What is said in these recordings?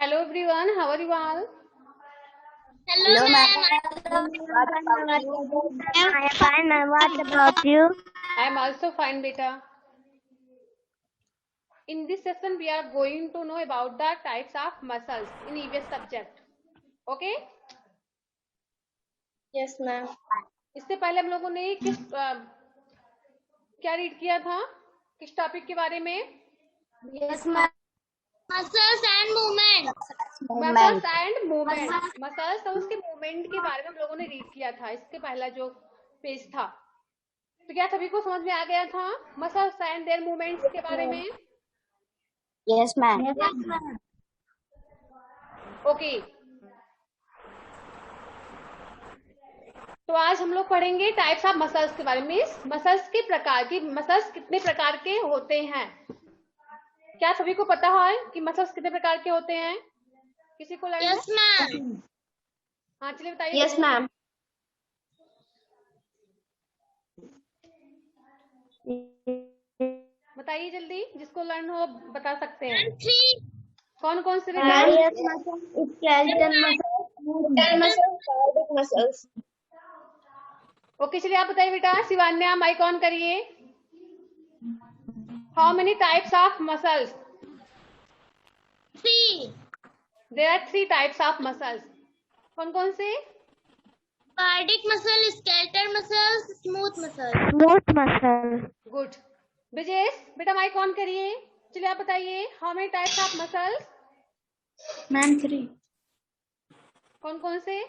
Hello everyone, how are you all? Hello, ma'am. What about you? I am fine, ma'am. What about you? I am also fine, beta. In this session, we are going to know about the types of muscles in EVS subject. Okay? Yes, ma'am. इससे पहले हम लोगों ने क्या read किया था? किस topic के बारे में? Yes, ma'am. Muscles and movement. Muscles and movement. Muscles और उसके मूवमेंट के बारे में हम लोगों ने रीड किया था. इसके पहला जो पेज था. तो क्या सभी को समझ में आ गया था मसल्स एंड देयर मूवमेंट्स के बारे में? Yes, ma'am. Yes, ma'am. Okay. तो आज हम लोग पढ़ेंगे टाइप्स ऑफ मसल्स के बारे में. मसल्स के प्रकार की मसल्स कितने प्रकार के होते हैं? क्या सभी को पता है कि मसल्स कितने प्रकार के होते हैं? किसी को लर्न है? Yes, ma'am. हाँ, चलिए बताइए. Yes, ma'am. बताइए जल्दी, जिसको लर्न हो बता सकते हैं. Three. कौन कौन से? Various muscles, skeletal muscles, skeletal muscles, cardiac muscles. Okay, चलिए आप बताइए बेटा. शिवान्या, माइक ऑन करिए. How many types of muscles? Three. There are 3 types of muscles. कौन कौन से? Cardiac muscle, skeletal muscles, smooth muscle. Smooth muscle. Good. Brijesh, बेटा mic on करिए. चलिए आप बताइए. How many types of muscles? Ma'am, 3. कौन कौन से?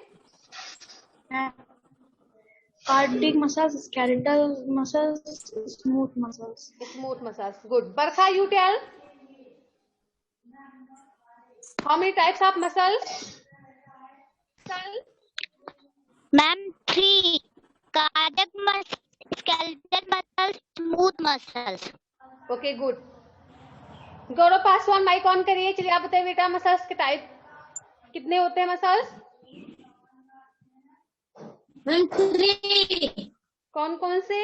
Cardiac muscles, skeletal muscles, smooth muscles. Smooth muscles. Good. Barkha, you tell. How many types of muscles? Ma'am, 3. Cardiac muscles, skeletal muscles, smooth muscles. Okay, good. Gaurav Paswan, mic on करिए. चलिए आप बताइए बेटा, muscles के type कितने होते हैं? Muscles Ma'am, 3. कौन कौन से?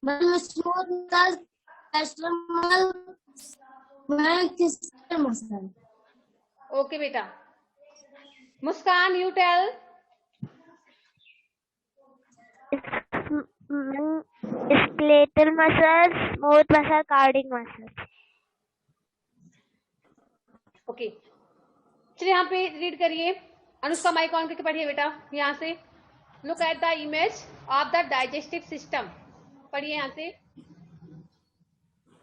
Ma'am, smooth muscles, skeletal muscles. Okay बेटा. Muskan, you tell. Skeletal muscles, smooth muscle, cardiac muscles. Okay, चलिए यहाँ पे रीड करिए. अनुष्का, माइक ऑन करके पढ़िए बेटा. यहाँ से look at the image of the digestive system. पढ़िए यहाँ से.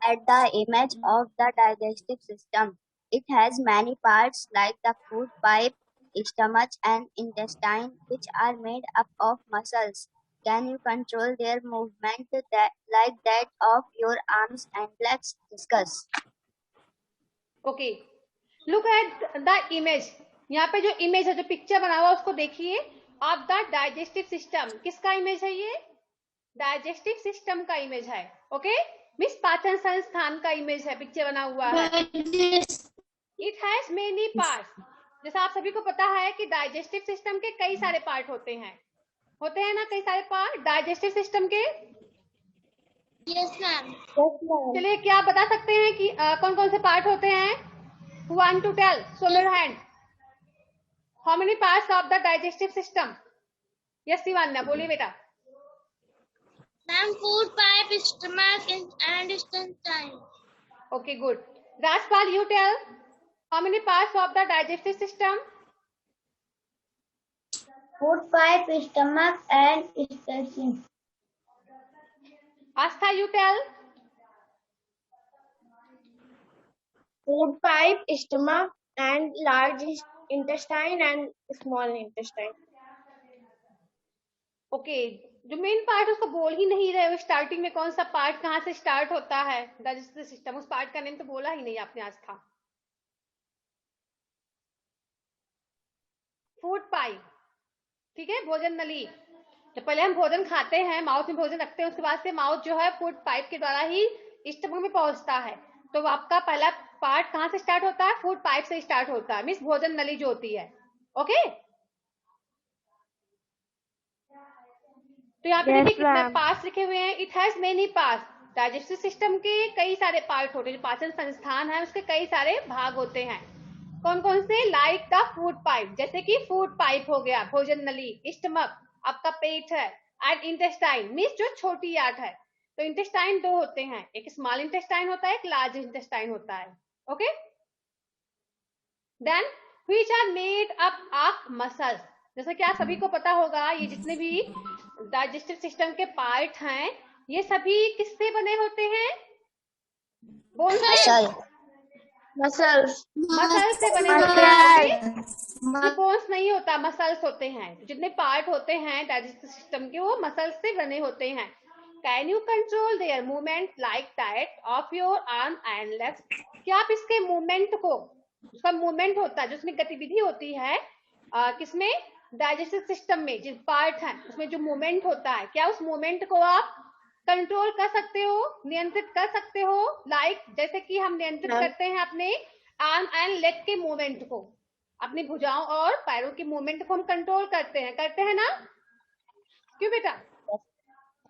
At the image of the digestive system. It has many parts like the food pipe, stomach and intestine, which are made up of muscles. Can you control their movement like that of your arms and legs? Discuss. Okay, look at the image. यहाँ पे जो image है, जो picture बना हुआ, उसको देखिए. Of the digestive system. किसका इमेज है ये? डाइजेस्टिव सिस्टम का इमेज है. ओके, मिस पाचन संस्थान का इमेज है, पिक्चर बना हुआ है. It has many parts. जैसा आप सभी को पता है कि डाइजेस्टिव सिस्टम के कई सारे पार्ट होते हैं ना, कई सारे पार्ट डाइजेस्टिव सिस्टम के. Yes, ma'am. चलिए, क्या आप बता सकते हैं कि कौन कौन से पार्ट होते हैं? Who want to tell? Show your hand. How many parts of the digestive system? Yes, Shivanya, बोलिए बेटा. Ma'am, food pipe, stomach, and intestine. Okay, good. Rajpal, you tell. How many parts of the digestive system? Food pipe, stomach, and intestine. Astha, you tell. Food pipe, stomach, and large intestine and small intestine. Okay, जो main part उसको बोल ही नहीं रहे. Starting में कौन सा part कहाँ से स्टार्ट होता है डाइजेस्टिव सिस्टम, उस पार्ट का नेम तो बोला ही नहीं आपने आज था. Food pipe. ठीक है, भोजन नली. तो पहले हम भोजन खाते हैं, माउथ में भोजन रखते हैं, उसके बाद से माउथ जो है फूड पाइप के द्वारा ही स्टमक में पहुंचता है. तो आपका पहला पार्ट कहाँ से स्टार्ट होता है? फूड पाइप से स्टार्ट होता है, मीन्स भोजन नली जो होती है. ओके, तो यहाँ पे देखिए कितने पार्ट्स लिखे हुए हैं. It has many parts. Digestive system के कई सारे पार्ट होते हैं, जो पाचन संस्थान है उसके कई सारे भाग होते हैं। कौन कौन से? लाइक द फूड पाइप, जैसे कि फूड पाइप हो गया, भोजन नली, स्टमक आपका पेट है, एंड इंटेस्टाइन मीन्स जो छोटी आंत है। तो इंटेस्टाइन दो होते हैं, एक स्मॉल इंटेस्टाइन होता है, एक लार्ज इंटेस्टाइन होता है। Okay, then which are made up of muscles, जैसे कि आप सभी को पता होगा ये जितने भी डाइजेस्टिव सिस्टम के पार्ट हैं ये सभी किससे बने होते हैं? बोन से, Muscles. मसल से बने होते हैं। बोन्स नहीं होता, मसल्स होते हैं। जितने पार्ट होते हैं डाइजेस्टिव सिस्टम के वो मसल्स से बने होते हैं। Can you control their movement like that of your arm and legs, क्या आप इसके मूवमेंट को, उसका मूवमेंट होता है जो उसमें गतिविधि होती है किसमें? डाइजेस्टिव सिस्टम में जिस पार्ट है उसमें जो मूवमेंट होता है, क्या उस मूवमेंट को आप कंट्रोल कर सकते हो, नियंत्रित कर सकते हो? लाइक जैसे कि हम नियंत्रित करते हैं अपने आर्म एंड लेग के मूवमेंट को, अपनी भुजाओं और पैरों की मूवमेंट को हम कंट्रोल करते हैं ना? क्यों बेटा?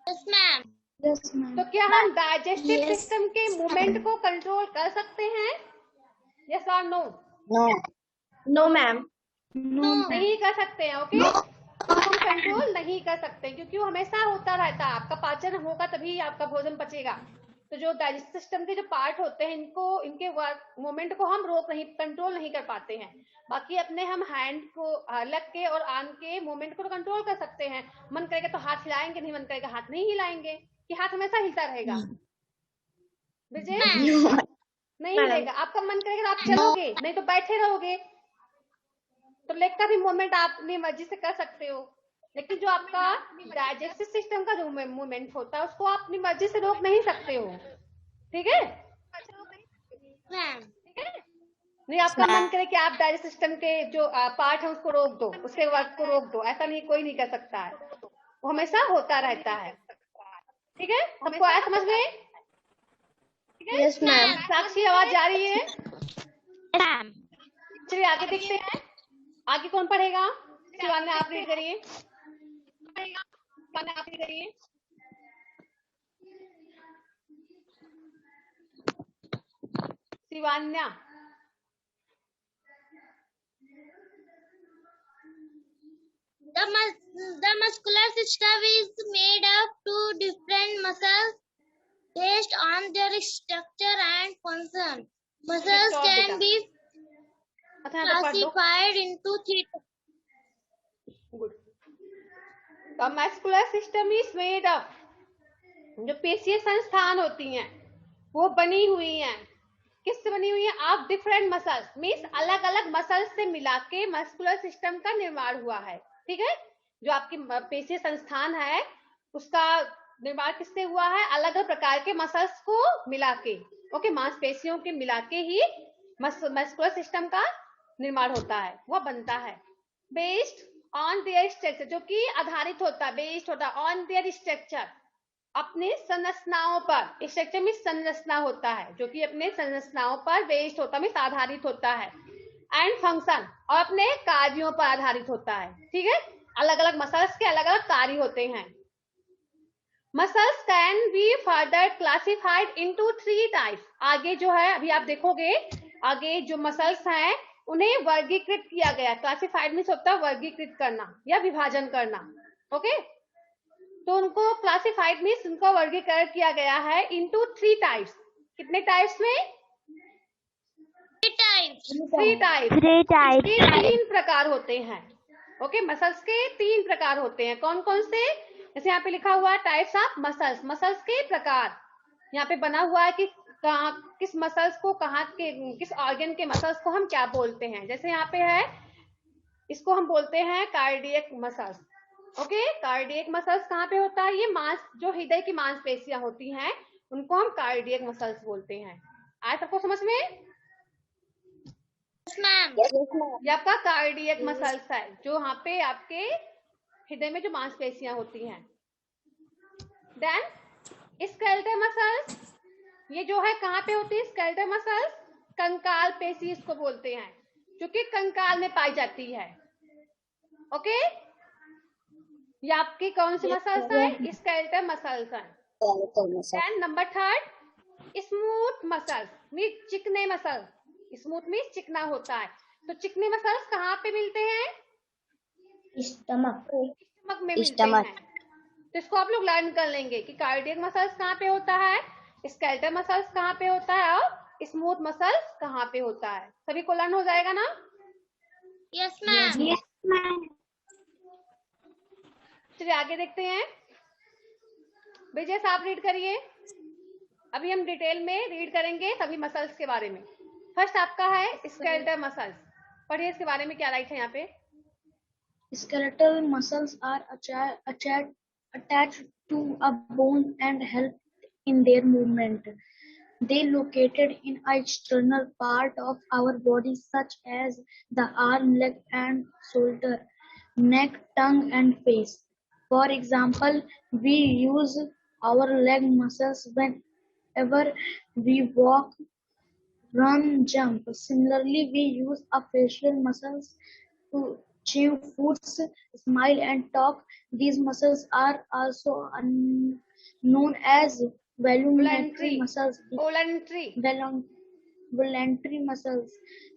Yes, ma'am. Yes, ma'am. तो क्या हम डाइजेस्टिव Yes. सिस्टम के मूवमेंट को कंट्रोल कर सकते हैं? यस और नो? No, ma'am. No. नहीं कर सकते हैं। ओके, हम कंट्रोल नहीं कर सकते क्योंकि वो हमेशा होता रहता है। आपका पाचन होगा तभी आपका भोजन पचेगा। तो जो डाइजेस्टिव सिस्टम के जो पार्ट होते हैं इनको, इनके मूवमेंट को हम कंट्रोल नहीं कर पाते हैं। बाकी अपने हम हैंड को, लेग के और आर्म के मूवमेंट को कंट्रोल कर सकते हैं। मन करेगा तो हाथ हिलाएंगे, नहीं मन करेगा हाथ नहीं हिलाएंगे, कि हाथ हमेशा हिलता रहेगा। विजय नहीं हिलेगा। आपका मन करेगा तो आप चलोगे, नहीं तो बैठे रहोगे। तो लेग का भी मूवमेंट आप अपनी मर्जी से कर सकते हो, लेकिन जो आपका डाइजेस्टिव सिस्टम का जो मूवमेंट होता है उसको आप अपनी मर्जी से रोक नहीं सकते हो। ठीक है? Ma'am. नहीं, आपका मन करे कि आप डाइजेस्टिव सिस्टम के जो पार्ट है उसको रोक दो, उसके वर्क को रोक दो, ऐसा नहीं, कोई नहीं कर सकता है। वो हमेशा होता रहता है। ठीक है? सबको आया समझ में? Yes, ma'am. साक्षी आवाज जा रही है? Ma'am. चलिए आगे देखते हैं। आगे कौन पढ़ेगा? शिवान्या आप रीड करिए। Shivanya. The muscular system is made of two different muscles based on their structure and function. Muscles Stop, can beta. be अच्छा तो पढ़ दो। classified into three. Good. The muscular system is made of, जो पेशीय संस्थान होती हैं वो बनी हुई हैं, किससे बनी हुई है? आप डिफरेंट मसल्स मीन्स अलग अलग मसल्स से मिला के मस्कुलर सिस्टम का निर्माण हुआ है। ठीक है? जो आपकी पेशीय संस्थान है उसका निर्माण किससे हुआ है? अलग अलग प्रकार के मसल्स को मिला के। ओके, मांसपेशियों के मिला के ही मस्कुलर सिस्टम का निर्माण होता है, वह बनता है। बेस्ड ऑन देयर स्ट्रक्चर, जो कि आधारित होता है, बेस्ड होता है ऑन देयर स्ट्रक्चर, अपने संरचनाओं पर। स्ट्रक्चर में संरचना होता है जो कि अपने संरचनाओं पर बेस्ड होता है, आधारित होता है। एंड फंक्शन, और अपने कार्यों पर आधारित होता है। ठीक है? अलग अलग मसल्स के अलग अलग कार्य होते हैं। Muscles can be further classified into 3 types. आगे जो है अभी आप देखोगे, आगे जो मसल्स हैं उन्हें वर्गीकृत किया गया। क्लासिफाइड मीन्स होता है वर्गीकृत करना या विभाजन करना। ओके, तो उनको क्लासिफाइड मीन्स उनको वर्गीकरण किया गया है इनटू 3 टाइप्स। कितने टाइप्स में? 3 टाइप्स। इसके 3 प्रकार होते हैं। ओके, मसल्स के 3 प्रकार होते हैं। कौन कौन से? जैसे यहाँ पे लिखा हुआ है टाइप्स ऑफ मसल्स, मसल्स के प्रकार। यहाँ पे बना हुआ है कि कहाँ किस मसल्स को, कहाँ के किस ऑर्गन के मसल्स को हम क्या बोलते हैं। जैसे यहाँ पे है, इसको हम बोलते हैं cardiac muscles. Okay, cardiac muscles कहाँ पे होता है? ये मांस, जो हृदय की मांसपेशियां होती हैं उनको हम कार्डियक मसल्स बोलते हैं। आया सबको समझ में? Yes, ma'am. ये आपका कार्डियक मसल्स है, जो यहाँ पे आपके हृदय में जो मांसपेशियां होती हैं। देन स्केलेटल मसल्स, ये जो है कहाँ पे होती है? स्केलेटल मसल्स कंकाल पेशी इसको बोलते हैं, जो कि कंकाल में पाई जाती है। ओके, ये आपकी कौन सी मसल्स है? स्केलेटल मसल्स हैं। skeletal muscle. Then number third, smooth muscles mean चिकने मसल. स्मूथ मीन चिकना होता है. तो चिकने मसल्स कहाँ पे मिलते हैं? Stomach. स्टमक में मिलते Stomach. हैं. तो इसको आप लोग लर्न कर लेंगे कि कार्डियक मसल्स कहाँ पे होता है, स्केलेटल मसल्स कहाँ पे होता है और स्मूथ मसल्स कहाँ पे होता है. सभी को लर्न हो जाएगा ना? Yes, ma'am. Yes, ma'am. चलिए आगे देखते हैं. विजय साहब रीड करिए. अभी हम डिटेल में रीड करेंगे सभी मसल्स के बारे में. फर्स्ट आपका है स्केलेटल मसल्स. पढ़िए इसके बारे में क्या राइट है यहाँ पे. Skeletal muscles are attached to a bone and help in their movement. They located in a external part of our body such as the arm, leg and shoulder, neck, tongue and face. For example, we use our leg muscles whenever we walk, run, jump. Similarly, we use our facial muscles to chew foods, smile and talk. These muscles are also known as voluntary muscles. Voluntary muscles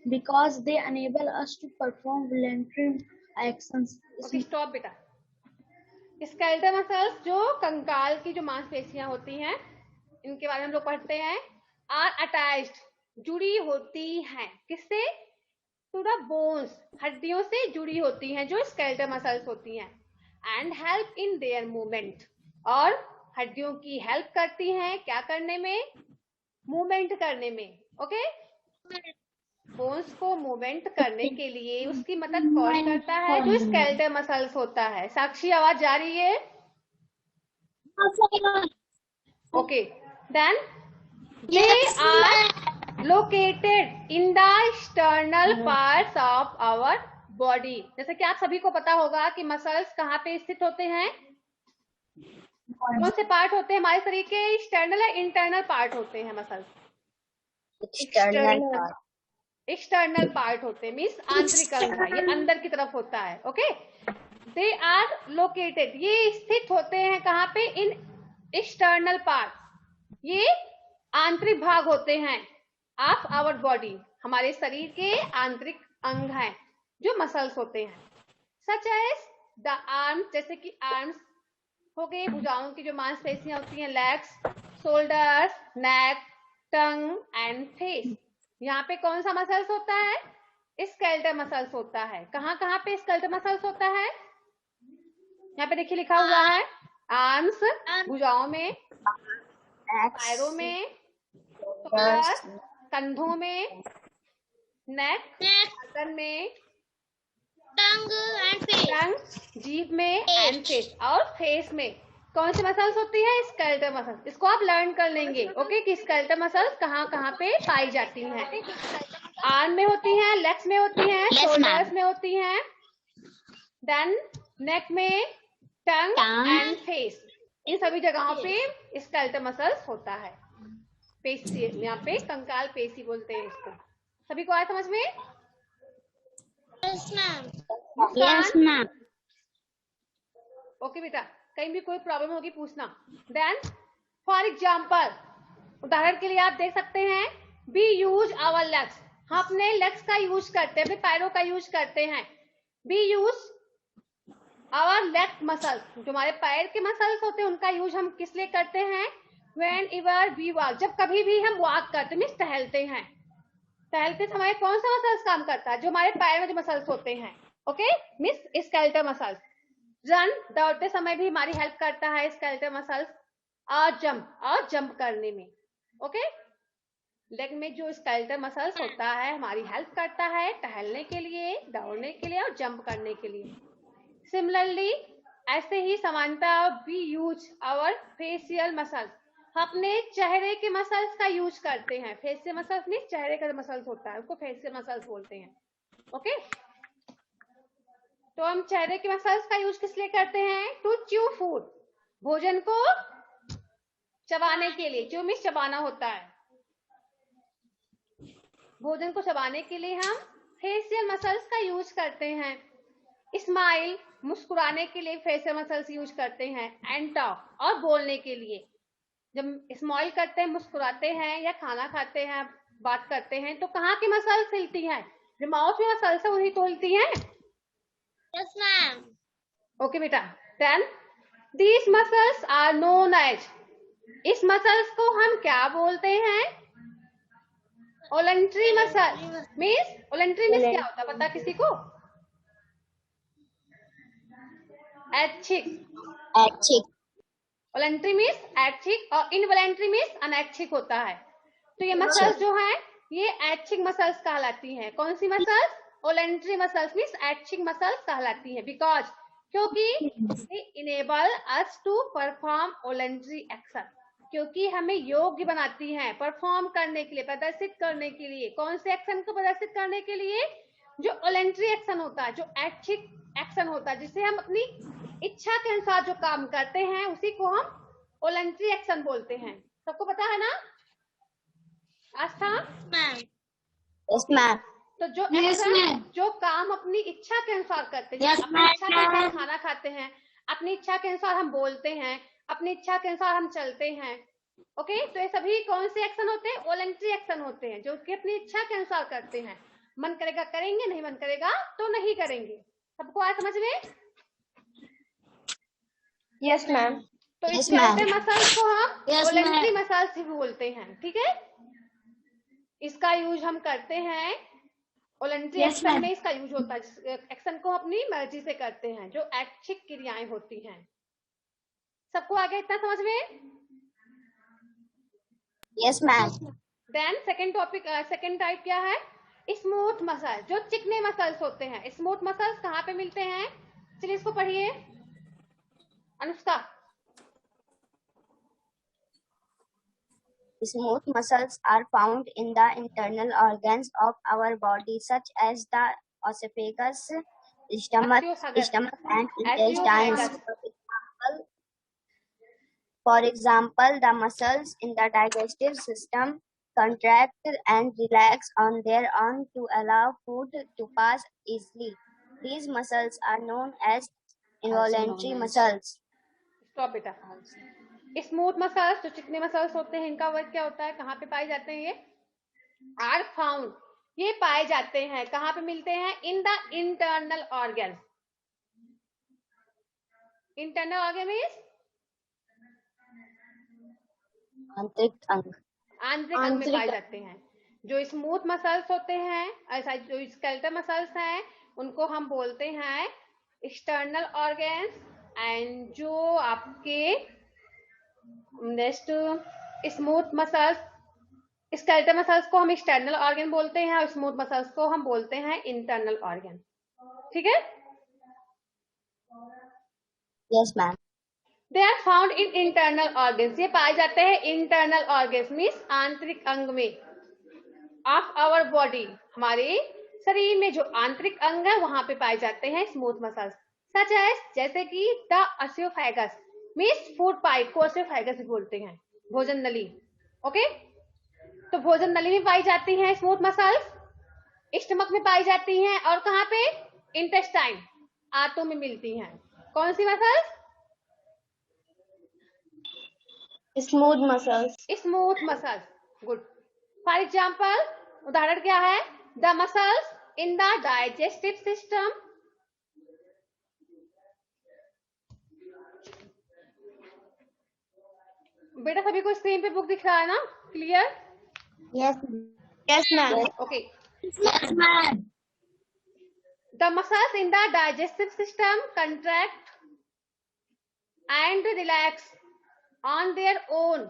because they enable us to perform voluntary actions. Okay stop बेटा. Skeletal muscles जो कंकाल की जो मांसपेशियां होती हैं, इनके बारे में हम लोग पढ़ते हैं. आर अटैच्ड जुड़ी होती हैं. किससे? टू द बोन्स हड्डियों से जुड़ी होती हैं जो स्केलेटल मसल्स होती हैं. And help in their movement और हड्डियों की हेल्प करती हैं क्या करने में? मूवमेंट करने में. ओके बोन्स को मूवमेंट करने के लिए उसकी मदद कौन करता है? जो स्केलेटल मसल्स होता है. साक्षी आवाज जा रही है? Okay then they are located in the external parts of our body. जैसे कि आप सभी को पता होगा कि मसल्स कहाँ पे स्थित होते हैं. कौन से पार्ट होते हैं हमारे शरीर के? एक्सटर्नल या इंटरनल पार्ट होते हैं मसल्स? एक्सटर्नल पार्ट होते हैं मीन्स आंतरिक अंग है. ये अंदर की तरफ होता है. ओके दे आर लोकेटेड ये स्थित होते हैं कहाँ पे? इन एक्सटर्नल पार्ट. ये आंतरिक भाग होते हैं ऑफ आवर बॉडी. हमारे शरीर के आंतरिक अंग हैं जो मसल्स होते हैं. सच एज द आर्म्स जैसे कि आर्म्स हो गए, भुजाओं की जो मांसपेशियां होती हैं, legs, shoulders, neck, tongue and face. यहाँ पे कौन सा मसल्स होता है? स्केलेटल मसल्स होता है. कहाँ कहाँ पे स्केलेटल मसल्स होता है? यहाँ पे देखिए लिखा हुआ है आर्म्स भुजाओं में, पैरों में, शोल्डर कंधों में, नेक गर्दन में, टंग जीभ में एंड फेस. और फेस में कौन सी मसल्स होती है? Skeletal muscles. इसको आप लर्न कर लेंगे. ओके कि स्केलेटल मसल्स कहाँ कहाँ पे पाई जाती हैं. आर्म में होती हैं, लेग्स में होती हैं, शोल्डर्स में होती हैं, देन नेक में, टंग एंड फेस. इन सभी जगहों पे स्केलेटल मसल्स होता है. पेशी यहाँ पे कंकाल पेशी बोलते हैं इसको. सभी को आया समझ में? Yes, ma'am. Yes, ma'am. Okay बेटा कहीं भी कोई प्रॉब्लम होगी पूछना. देन फॉर एग्जाम्पल उदाहरण के लिए आप देख सकते हैं वी यूज आवर लेग्स. हम अपने लेग्स का यूज करते हैं, अपने पैरों का यूज करते हैं. We use our leg muscles. जो हमारे पैर के मसल्स होते हैं उनका यूज हम किस लिए करते हैं? व्हेन एवर वी वॉक जब कभी भी हम वॉक करते मीन्स टहलते हैं. टहलते समय कौन सा मसल्स काम करता है? जो हमारे पैर में जो मसल्स होते हैं. Okay means skeletal muscles. Run दौड़ते समय भी हमारी हेल्प करता है स्केलेटल मसल्स. और जंप करने में. ओके लेग में जो स्केलेटल मसल्स होता है हमारी हेल्प करता है टहलने के लिए, दौड़ने के लिए और जंप करने के लिए. सिमिलरली ऐसे ही समानता we use our facial muscles. अपने चेहरे के मसल्स का यूज करते हैं. फेशियल मसल्स मीन्स चेहरे का मसल्स होता है उसको फेशियल मसल्स बोलते हैं. ओके तो हम चेहरे के मसल्स का यूज किस लिए करते हैं? टू च्यू फूड भोजन को चबाने के लिए. च्यू मीन्स चबाना होता है. भोजन को चबाने के लिए हम फेशियल मसल्स का यूज करते हैं. स्माइल मुस्कुराने के लिए फेशियल मसल्स यूज करते हैं. एंड टॉक और बोलने के लिए जब स्माइल करते हैं, मुस्कुराते हैं या खाना खाते हैं, बात करते हैं, तो कहाँ की मसल्स हिलती हैं? जो माउथ में मसल्स है वही तो हिलती हैं। Yes, ma'am. ओके बेटा। Then these muscles are known as, इस मसल्स को हम क्या बोलते हैं? Voluntary muscle. Means voluntary means क्या होता है पता किसी को? ऐच्छिक। ऐच्छिक। ओलेंट्री मीन्स ऐच्छिक और इनवोलेंट्री मीन्स अनैच्छिक होता है। तो ये मसल्स जो हैं ये ऐच्छिक मसल्स कहलाती हैं। कौन सी मसल्स? ओलेंट्री मसल्स मीन्स ऐच्छिक मसल्स कहलाती हैं। बिकॉज क्योंकि they enable us to perform voluntary action, क्योंकि हमें योग्य बनाती हैं परफॉर्म करने के लिए, प्रदर्शित करने के लिए। कौन से एक्शन को प्रदर्शित करने के लिए? जो वॉलंटरी एक्शन होता है, जो ऐच्छिक एक्शन होता है, जिसे हम अपनी इच्छा के अनुसार जो काम करते हैं उसी को हम वॉलंटरी एक्शन बोलते हैं। सबको पता है ना आस्था? Ma'am. Yes ma'am. तो जो एक्शन, जो काम अपनी इच्छा के अनुसार करते हैं, अपनी इच्छा के अनुसार खाना खाते हैं, अपनी इच्छा के अनुसार हम बोलते हैं, अपनी इच्छा के अनुसार हम चलते हैं। ओके, तो ये सभी कौन से एक्शन होते हैं? वॉलंटरी एक्शन होते हैं, जो कि अपनी इच्छा के अनुसार करते हैं। मन करेगा करेंगे, नहीं मन करेगा तो नहीं करेंगे। सबको आया समझ में? Yes, ma'am. तो Yes, इस ma'am. मसल्स को हम Yes, वॉलंटरी ma'am. मसल्स भी बोलते हैं। ठीक है, इसका यूज हम करते हैं वॉलंटरी Yes, एक्शन ma'am. में। इसका यूज होता है जिस एक्शन को अपनी मर्जी से करते हैं, जो ऐच्छिक क्रियाएं होती हैं। सबको आगे इतना समझ में? Yes ma'am. Then second topic, second type क्या है? स्मूथ मसल, जो चिकने मसल्स होते हैं। स्मूथ मसल्स कहाँ पे मिलते हैं? चलिए इसको पढ़िए Anushka. Smooth muscles are found in the internal organs of our body, such as the esophagus, stomach, Esophagus. and intestines. Esophagus. For example, the muscles in the digestive system contract and relax on their own to allow food to pass easily. These muscles are known as involuntary muscles. Stop बेटा। Smooth muscles, जो चिकने muscles होते हैं, इनका work क्या होता है? कहाँ पे पाए जाते हैं? ये आर फाउंड, ये पाए जाते हैं कहाँ पे मिलते हैं? In the internal organ. Internal organ means आंतरिक अंग। आंतरिक अंग में पाए जाते हैं। जो स्मूथ मसल्स होते हैं, ऐसा जो स्केलेटल मसल्स हैं, उनको हम बोलते हैं एक्सटर्नल ऑर्गन्स। एंड जो आपके next smooth muscles, skeletal muscles को हम एक्सटर्नल ऑर्गन बोलते हैं और स्मूथ मसल्स को हम बोलते हैं इंटरनल ऑर्गन। ठीक है? Yes ma'am. They are found in internal organs, ये पाए जाते हैं इंटरनल ऑर्गन्स मीन्स आंतरिक अंग में ऑफ आवर बॉडी। हमारे शरीर में जो आंतरिक अंग है वहां पे पाए जाते हैं स्मूथ मसल्स। सच एज, जैसे कि the oesophagus means food pipe को एसोफेगस बोलते हैं, भोजन नली। ओके, तो भोजन नली में पाई जाती हैं स्मूथ मसल्स, स्टमक में पाई जाती हैं, और कहाँ पे? इंटेस्टाइन, आंतों में मिलती हैं। कौन सी muscles? Smooth muscles. Smooth muscles. Good. For example, उदाहरण क्या है? The muscles in the digestive system, बेटा सभी को स्क्रीन पे बुक दिख रहा है ना? Clear? Yes. Yes, ma'am. Okay. Yes, ma'am. The muscles in the digestive system contract and relax on their own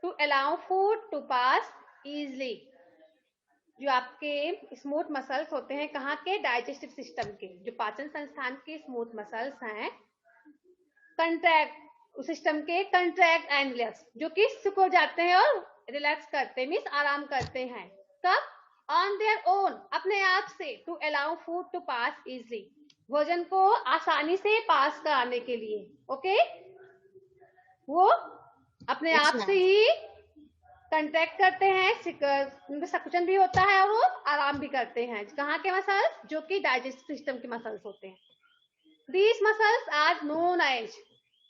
to allow food to pass easily. जो आपके स्मूथ मसल्स होते हैं, कहाँ के? डाइजेस्टिव सिस्टम के, जो पाचन संस्थान के स्मूथ मसल्स हैं, कंट्रैक्ट, उस सिस्टम के कंट्रैक्ट एंड रिलैक्स, जो कि सिकुड़ जाते हैं और रिलैक्स करते हैं, मीन्स आराम करते हैं। कब? ऑन देयर ओन, अपने आप से। To allow food to pass easily, भोजन को आसानी से पास कराने के लिए। ओके, वो अपने Yes, आप ma'am. से ही कंट्रैक्ट करते हैं, उनमें सकुचन भी होता है और वो आराम भी करते हैं। कहाँ के मसल्स? जो कि डाइजेस्टिव सिस्टम के मसल्स होते हैं। These muscles are known as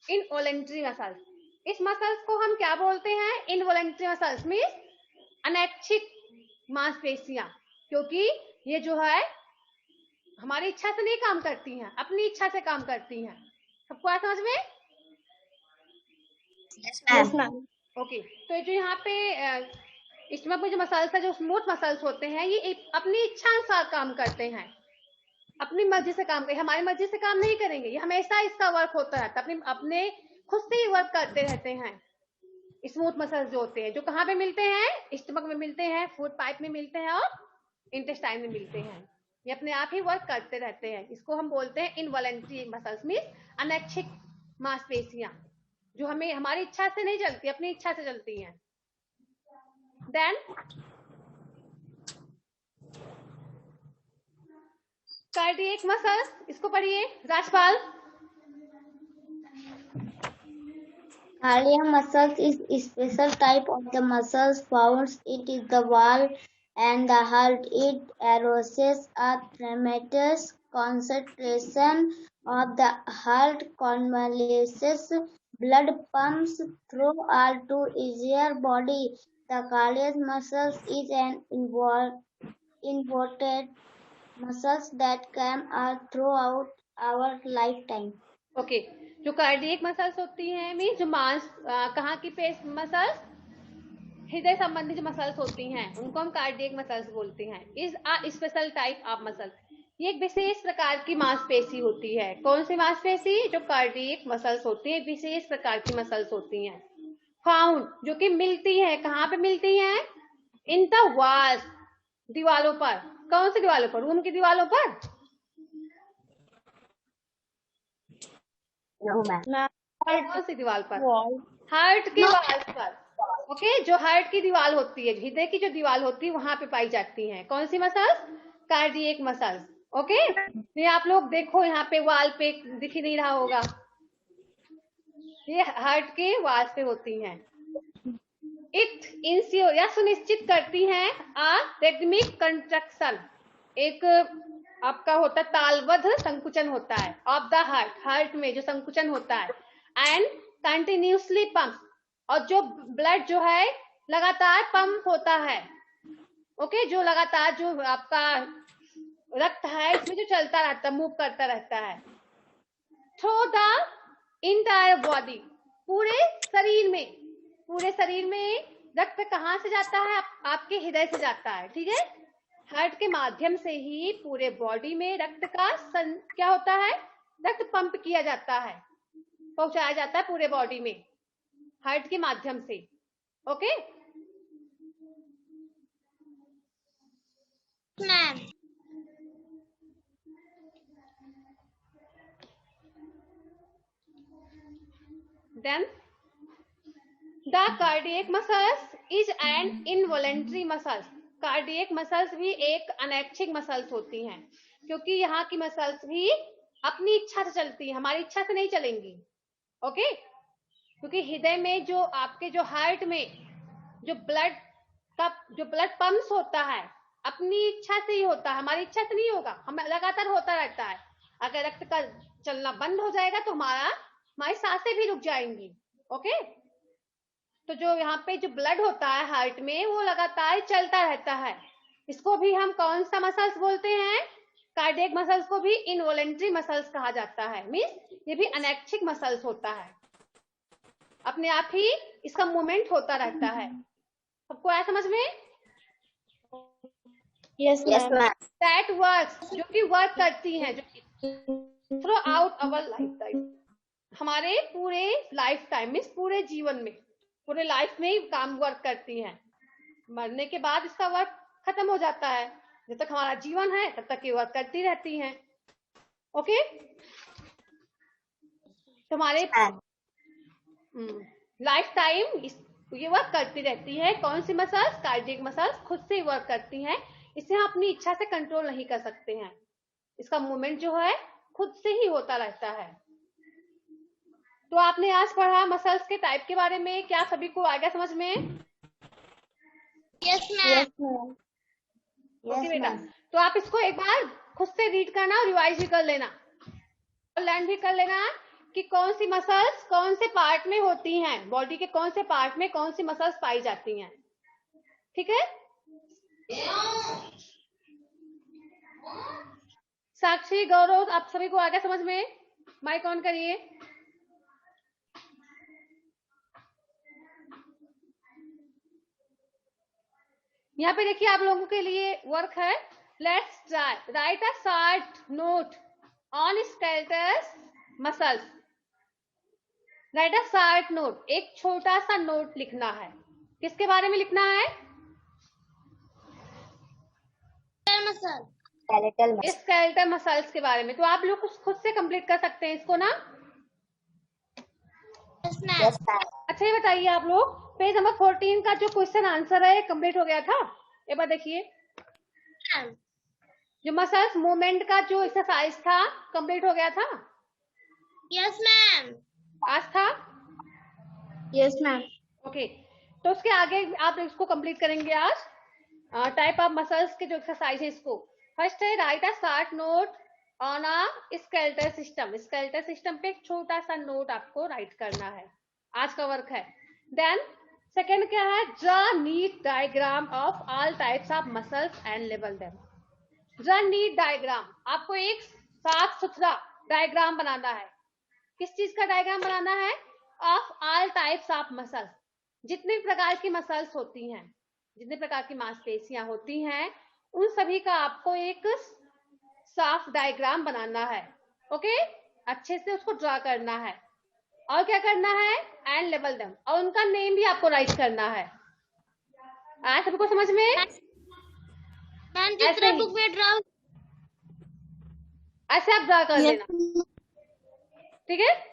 involuntary muscles. इस मसल्स को हम क्या बोलते हैं? इनवॉलेंट्री मसल्स मीन्स अनैच्छिक मांसपेशियां, क्योंकि ये जो है हमारी इच्छा से नहीं काम करती हैं, अपनी इच्छा से काम करती हैं। सबको आया समझ में? Yes, ma'am. ओके, तो जो यहाँ पे स्टमक में जो मसल्स है, जो स्मूथ मसल्स होते हैं, ये अपनी इच्छा अनुसार काम करते हैं, अपनी मर्जी से काम करें, हमारी मर्जी से काम नहीं करेंगे, ये हमेशा इसका वर्क होता रहता है, अपने खुद से ही वर्क करते रहते हैं। स्मूथ मसल्स जो होते हैं, जो कहाँ पे मिलते हैं? स्टमक में मिलते हैं, फूड पाइप में मिलते हैं और इंटेस्टाइन में मिलते हैं। ये अपने आप ही वर्क करते रहते हैं। इसको हम बोलते हैं इनवॉलेंट्री मसल्स मीन्स अनैच्छिक मांसपेशियां, जो हमें हमारी इच्छा से नहीं चलती, अपनी इच्छा से चलती हैं। देन कार्डियक मसल्स, इसको पढ़िए Rajpal. Cardiac muscles is a special type of the muscles found it is the wall and the heart. It arouses a tremendous concentration of the heart convolutions. Blood pumps through all to easier body. The cardiac muscles is an important muscles that come out throughout our lifetime. Okay, जो cardiac muscles होती हैं means जो मांस कहाँ की पेश muscles, हृदय संबंधी जो मसल्स होती हैं उनको हम कार्डियक मसल्स बोलते हैं। Is a special type of muscle, ये एक विशेष प्रकार की मांसपेशी होती है। कौन सी मांसपेशी? जो कार्डियक मसल्स होती है, विशेष प्रकार की मसल्स होती हैं। फाउंड, जो कि मिलती है, कहाँ पे मिलती हैं? इन द वॉल्स, दीवालों पर। कौन सी दीवालों पर? रूम की दीवालों पर? No, ma'am. कौन सी दीवार पर? हार्ट की दीवार पर। ओके, जो हार्ट की दीवार होती है, हृदय की जो दीवार होती है, वहां पे पाई जाती हैं। कौन सी मसल्स? Cardiac muscles. ओके, ये आप लोग देखो यहाँ पे वॉल पे दिख ही नहीं रहा होगा, ये हार्ट के वॉल पे होती हैं। इट इंश्योर, या सुनिश्चित करती हैं आ रिदमिक कंट्रक्शन, एक आपका होता है तालबद्ध संकुचन होता है ऑफ द हार्ट, हार्ट में जो संकुचन होता है। एंड कंटिन्यूसली पंप, और जो ब्लड जो है लगातार पंप होता है। ओके, जो लगातार जो आपका रक्त है इसमें जो चलता रहता है, मूव करता रहता है। थ्रू द इंटायर बॉडी, पूरे शरीर में, पूरे शरीर में रक्त कहाँ से जाता है? आपके हृदय से जाता है। ठीक है, हार्ट के माध्यम से ही पूरे बॉडी में रक्त का क्या होता है? रक्त पंप किया जाता है, पहुंचाया जाता है पूरे बॉडी में हार्ट के माध्यम से। Okay ma'am. Then the cardiac muscles is an involuntary muscles, cardiac muscles भी एक अनैच्छिक मसल्स होती हैं, क्योंकि यहाँ की मसल्स भी अपनी इच्छा से चलती हैं, हमारी इच्छा से नहीं चलेंगी। ओके, क्योंकि हृदय में जो आपके जो हार्ट में जो ब्लड पंप्स होता है अपनी इच्छा से ही होता है, हमारी इच्छा से नहीं होगा, हम लगातार होता रहता है। अगर रक्त का चलना बंद हो जाएगा तो हमारी सांसें भी रुक जाएंगी। ओके, तो जो यहाँ पे जो ब्लड होता है हार्ट में वो लगातार चलता रहता है। इसको भी हम कौन सा मसल्स बोलते हैं? कार्डियक मसल्स को भी इनवॉलेंट्री मसल्स कहा जाता है, मीन्स ये भी अनैच्छिक मसल्स होता है, अपने आप ही इसका मूवमेंट होता रहता है। सबको आया समझ में? Yes, ma'am. दैट वर्क्स, जो कि वर्क करती हैं, जो through out our life time, हमारे पूरे लाइफ टाइम मीन्स पूरे जीवन में, पूरे लाइफ में ही काम वर्क करती हैं। मरने के बाद इसका वर्क खत्म हो जाता है, जब तक हमारा जीवन है तब तक ये वर्क करती रहती हैं। ओके, तुम्हारे लाइफ टाइम ये वर्क करती रहती है। कौन सी मसल्स? कार्डियक मसल्स खुद से ही वर्क करती हैं, इसे हम अपनी इच्छा से कंट्रोल नहीं कर सकते हैं, इसका मूवमेंट जो है खुद से ही होता रहता है। तो आपने आज पढ़ा मसल्स के टाइप के बारे में, क्या सभी को आ गया समझ में? Yes ma'am. ओके बेटा, तो आप इसको एक बार खुद से रीड करना और रिवाइज भी कर लेना और लर्न भी कर लेना कि कौन सी मसल्स कौन से पार्ट में होती हैं, बॉडी के कौन से पार्ट में कौन सी मसल्स पाई जाती हैं। ठीक है, साक्षी, गौरव, आप सभी को आ गया समझ में? माइक ऑन करिए। यहाँ पे देखिए आप लोगों के लिए वर्क है, let's try write a short note on skeletal muscles. Write a short note, एक छोटा सा नोट लिखना है। किसके बारे में लिखना है? Muscle, skeletal muscle. Skeletal muscles के बारे में। तो आप लोग खुद से कंप्लीट कर सकते हैं इसको ना। yes ma'am, Yes, ma'am. अच्छा ये बताइए आप लोग, पेज नंबर 14 का जो क्वेश्चन आंसर है कंप्लीट हो गया था? एक बार देखिए, ma'am, जो मसल्स मूवमेंट का जो एक्सरसाइज था कंप्लीट हो गया था? yes ma'am, आज था? Yes, ma'am. ओके, तो उसके आगे आप इसको कंप्लीट करेंगे आज। टाइप ऑफ मसल्स के जो एक्सरसाइज है इसको, फर्स्ट है right a short note on a skeletal system. Skeletal system पे एक छोटा सा नोट आपको राइट करना है, आज का वर्क है। देन सेकंड क्या है, draw NEET diagram of all types of muscles and label them. Draw NEET diagram, आपको एक साफ सुथरा डायग्राम बनाना है। किस चीज का डायग्राम बनाना है? Of all types of muscles, जितने भी प्रकार की मसल्स होती हैं, जितने प्रकार की मांसपेशियां होती हैं, उन सभी का आपको एक साफ डायग्राम बनाना है। ओके, अच्छे से उसको ड्रा करना है। और क्या करना है? एंड लेबल देम, और उनका नेम भी आपको राइट करना है। आया सबको समझ में? मैम जिस ऐसे तरह ही। बुक में ड्रा, ऐसे आप ड्रा कर देना, ठीक है?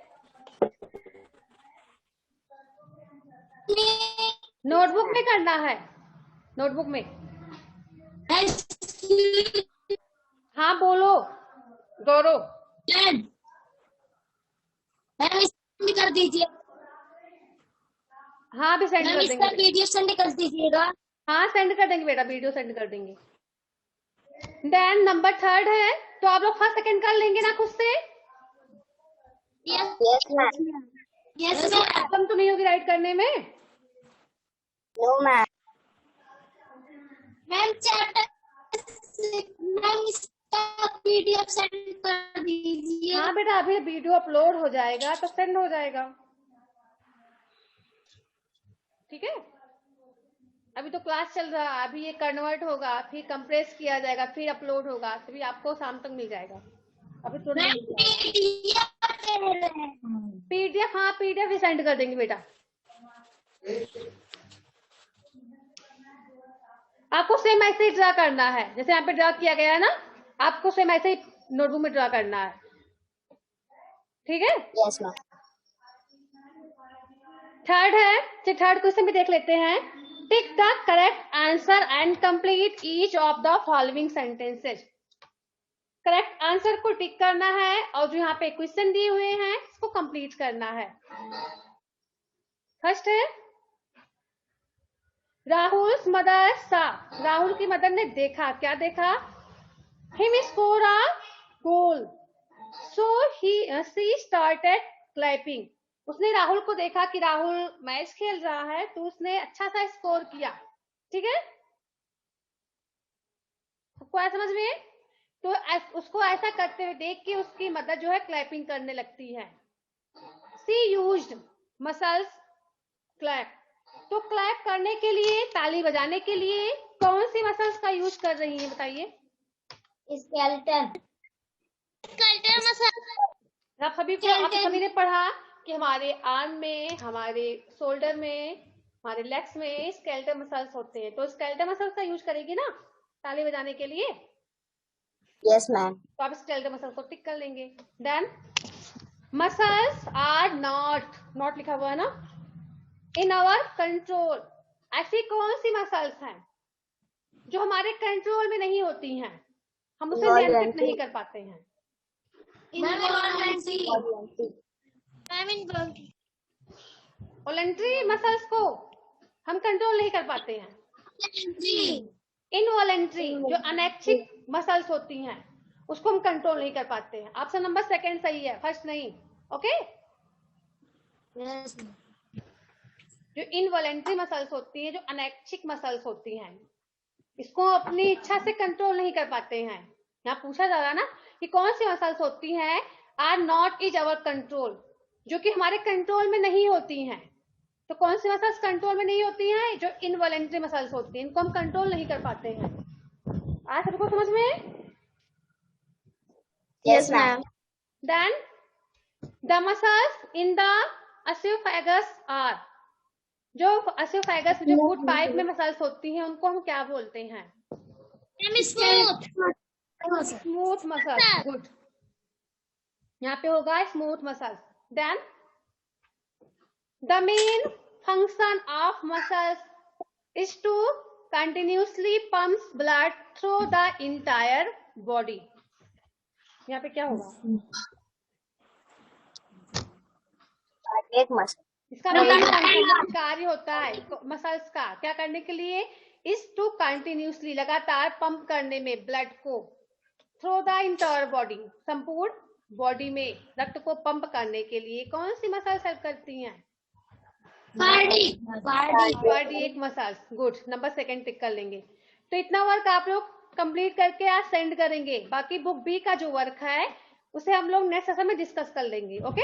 नोटबुक में करना है, नोटबुक में। हाँ बोलो गौरव। मैम सेंड कर दीजिए, हाँ अभी सेंड मैम कर इसका देंगे। वीडियो सेंड कर दीजिएगा। हाँ सेंड कर देंगे बेटा, वीडियो सेंड कर देंगे। देन नंबर 3 है, तो आप लोग फर्स्ट सेकंड कर लेंगे ना खुद से? Yes Yes, ma'am. Yes ma'am, problem तो नहीं होगी राइट करने में? No, ma'am. Ma'am chat, ma'am इसका वीडियो सेंड कर दीजिए। हाँ बेटा, अभी वीडियो अपलोड हो जाएगा तो सेंड हो जाएगा, ठीक है? अभी तो क्लास चल रहा है, अभी ये कन्वर्ट होगा, फिर कंप्रेस किया जाएगा, फिर अपलोड होगा, तभी आपको शाम तक मिल जाएगा। अभी तो मैम पीडीएफ, हाँ पीडीएफ भी सेंड कर देंगे बेटा। आपको सेम ऐसे ही ड्रा करना है जैसे यहाँ पे ड्रा किया गया है ना, आपको सेम ऐसे ही नोटबुक में ड्रा करना है, ठीक है? Yes, ma'am. थर्ड है, चलिए थर्ड क्वेश्चन भी देख लेते हैं। Tick the correct answer and complete each of the following sentences. Correct answer को टिक करना है और जो यहाँ पे क्वेश्चन दिए हुए हैं इसको कंप्लीट करना है। फर्स्ट है, राहुल मदर सा, राहुल की मदर ने देखा, क्या देखा? Him score a goal, so she started clapping. उसने राहुल को देखा कि राहुल मैच खेल रहा है, तो उसने अच्छा सा स्कोर किया, ठीक है? सबको आया समझ में? तो उसको ऐसा करते हुए देख के उसकी मदर जो है क्लैपिंग करने लगती है। सी यूज्ड मसल्स क्लैप, तो क्लैप करने के लिए, ताली बजाने के लिए कौन सी मसल्स का यूज कर रही है बताइए? Skeleton. स्केलेटल मसल, आप सभी ने पढ़ा कि हमारे आर्म में, हमारे शोल्डर में, हमारे लेग्स में स्केलेटल मसल्स होते हैं, तो स्केलेटल मसल्स का यूज करेगी ना ताली बजाने के लिए, Yes, ma'am. तो आप स्केलेटल मसल्स को टिक कर लेंगे। Then muscles are not, not लिखा हुआ है ना, इन आवर कंट्रोल। ऐसी कौन सी मसल्स हैं जो हमारे कंट्रोल में नहीं होती हैं, हम उसे नियंत्रित नहीं कर पाते हैं? मैम इनवॉल्वमेंट, वॉलंटरी मसल्स को हम कंट्रोल नहीं कर पाते हैं। इनवॉलंटरी, जो अनैच्छिक मसल्स होती हैं, उसको हम कंट्रोल नहीं कर पाते हैं। ऑप्शन नंबर सेकंड सही है, फर्स्ट नहीं। ओके। Yes. जो इनवॉलेंट्री मसल्स होती हैं, जो अनैच्छिक मसल्स होती हैं, इसको अपनी इच्छा से कंट्रोल नहीं कर पाते हैं। यहाँ पूछा जा रहा ना कि कौन सी मसल्स होती हैं are not is our control, जो कि हमारे कंट्रोल में नहीं होती हैं। तो कौन सी मसल्स कंट्रोल में नहीं होती हैं? जो इनवॉलेंट्री मसल्स होती हैं, इनको हम कंट्रोल नहीं कर पाते हैं। आज सबको समझ में? Yes, ma'am. Then the muscles in the esophagus are, जो esophagus जो फूड पाइप में मसल्स होती हैं उनको हम क्या बोलते हैं? Smooth. Smooth muscles. गुड, यहाँ पे होगा smooth muscles. Then the main function of muscles is to continuously pumps blood through the entire body. यहाँ पे क्या होगा? Cardiac muscle. इसका मेन फंक्शन कार्य होता है मसल्स का क्या करने के लिए? इज टू कंटिन्यूसली, लगातार पंप करने में ब्लड को, थ्रू द इंटायर बॉडी, संपूर्ण बॉडी में रक्त को पंप करने के लिए कौन सी मसल्स हेल्प करती हैं? Cardiac muscles. गुड, नंबर 2 टिक कर लेंगे। तो इतना वर्क आप लोग कंप्लीट करके आज सेंड करेंगे। बाकी बुक बी का जो वर्क है उसे हम लोग नेक्स्ट सेशन में डिस्कस कर लेंगे। ओके?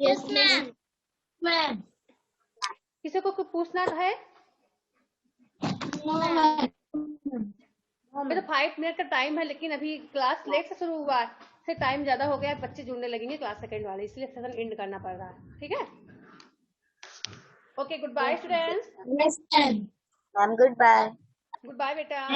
Yes, ma'am. किसी को कुछ पूछना है? अभी तो 5 मिनट का टाइम है, लेकिन अभी क्लास लेट से शुरू हुआ है, से टाइम ज्यादा हो गया, बच्चे जुड़ने लगेंगे क्लास सेकंड वाले, इसलिए सेशन एंड करना पड़ रहा है। ठीक है? Okay, good bye students. Yes, ma'am. Ma'am, goodbye. Good bye बेटा।